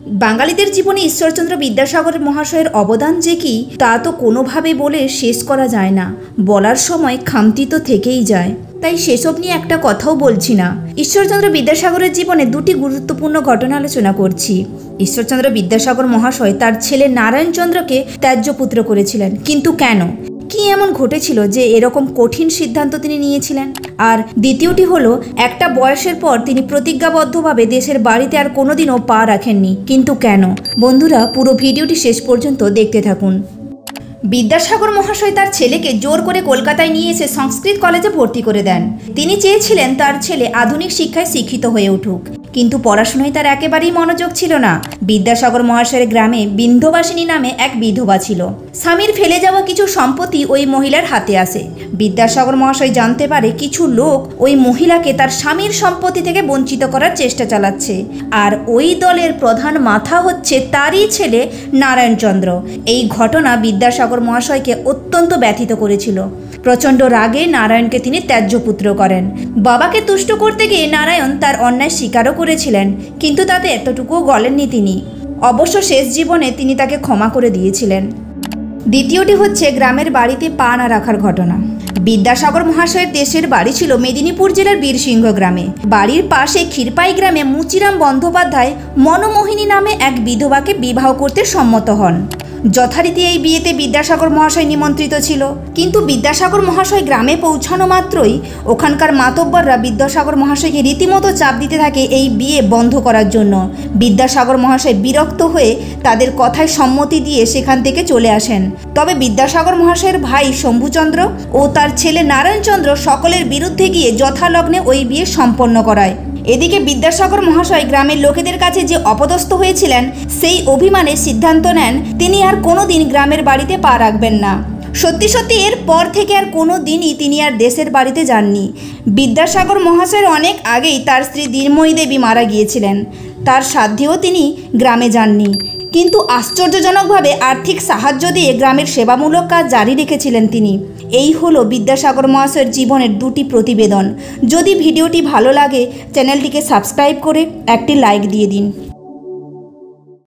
বাঙালিদের জীবনে ঈশ্বরচন্দ্র বিদ্যাসাগর মহাশয়ের অবদান যে কি তা তো কোনোভাবে বলে শেষ করা যায় না। বলার সময় খামতি তো থেকেই যায়, তাই সেসব নিয়ে একটা কথাও বলছি না। ঈশ্বরচন্দ্র বিদ্যাসাগরের জীবনে দুটি গুরুত্বপূর্ণ ঘটনা আলোচনা করছি। ঈশ্বরচন্দ্র বিদ্যাসাগর মহাশয় তার ছেলে নারায়ণচন্দ্রকে ত্যায্য পুত্র করেছিলেন, কিন্তু কেন, কি এমন ঘটেছিল যে এরকম কঠিন সিদ্ধান্ত তিনি নিয়েছিলেন? আর দ্বিতীয়টি হলো, একটা বয়সের পর তিনি প্রতিজ্ঞাবদ্ধভাবে দেশের বাড়িতে আর কোনোদিনও পা রাখেননি, কিন্তু কেন? বন্ধুরা, পুরো ভিডিওটি শেষ পর্যন্ত দেখতে থাকুন। বিদ্যাসাগর মহাশয় তার ছেলেকে জোর করে কলকাতায় নিয়ে এসে সংস্কৃত কলেজে ভর্তি করে দেন। তিনি চেয়েছিলেন তার ছেলে আধুনিক শিক্ষায় শিক্ষিত হয়ে উঠুক, কিন্তু পড়াশোনায় তার একেবারেই মনোযোগ ছিল না। বিদ্যাসাগর মহাশয়ের গ্রামে বিন্ধবাসিনী নামে এক বিধবা ছিল। স্বামীর ফেলে যাওয়া কিছু সম্পত্তি ওই মহিলার হাতে আসে। বিদ্যাসাগর মহাশয় জানতে পারে কিছু লোক ওই মহিলাকে তার স্বামীর সম্পত্তি থেকে বঞ্চিত করার চেষ্টা চালাচ্ছে, আর ওই দলের প্রধান মাথা হচ্ছে তারই ছেলে নারায়ণচন্দ্র। এই ঘটনা বিদ্যাসাগর মহাশয়কে অত্যন্ত ব্যথিত করেছিল। প্রচণ্ড রাগে নারায়ণকে তিনি ত্যায্য পুত্র করেন। বাবাকে তুষ্ট করতে গিয়ে নারায়ণ তার অন্যায় স্বীকারও করেছিলেন, কিন্তু তাতে এতটুকুও গলেননি তিনি। অবশ্য শেষ জীবনে তিনি তাকে ক্ষমা করে দিয়েছিলেন। দ্বিতীয়টি হচ্ছে গ্রামের বাড়িতে পা না রাখার ঘটনা। বিদ্যাসাগর মহাশয়ের দেশের বাড়ি ছিল মেদিনীপুর জেলার বীরসিংহ গ্রামে। বাড়ির পাশে ক্ষীরপাই গ্রামে মুচিরাম বন্দ্যোপাধ্যায় মনমোহিনী নামে এক বিধবাকে বিবাহ করতে সম্মত হন। যথারীতি এই বিয়েতে বিদ্যাসাগর মহাশয় নিমন্ত্রিত ছিল, কিন্তু বিদ্যাসাগর মহাশয় গ্রামে পৌঁছানো মাত্রই ওখানকার মাতব্বররা বিদ্যাসাগর মহাশয়কে রীতিমতো চাপ দিতে থাকে এই বিয়ে বন্ধ করার জন্য। বিদ্যাসাগর মহাশয় বিরক্ত হয়ে তাদের কথায় সম্মতি দিয়ে সেখান থেকে চলে আসেন। তবে বিদ্যাসাগর মহাশয়ের ভাই শম্ভুচন্দ্র ও তার ছেলে নারায়ণচন্দ্র সকলের বিরুদ্ধে গিয়ে যথালগ্নে ওই বিয়ে সম্পন্ন করায়। এদিকে বিদ্যাসাগর মহাশয় গ্রামের লোকেদের কাছে যে অপদস্থ হয়েছিলেন, সেই অভিমানে সিদ্ধান্ত নেন তিনি আর কোনোদিন গ্রামের বাড়িতে পা রাখবেন না। সত্যি সত্যি এর পর থেকে আর কোনো দিনই তিনি আর দেশের বাড়িতে যাননি। বিদ্যাসাগর মহাশয়ের অনেক আগেই তার স্ত্রী দীনময়ী দেবী মারা গিয়েছিলেন, তার সাধ্যেও তিনি গ্রামে যাননি। কিন্তু আশ্চর্যজনকভাবে আর্থিক সাহায্য দিয়ে গ্রামের সেবামূলক কাজ জারি রেখেছিলেন তিনি। এই হলো বিদ্যাসাগর মহাশয়ের জীবনের দুটি প্রতিবেদন। যদি ভিডিওটি ভালো লাগে চ্যানেলটিকে সাবস্ক্রাইব করে একটি লাইক দিয়ে দিন।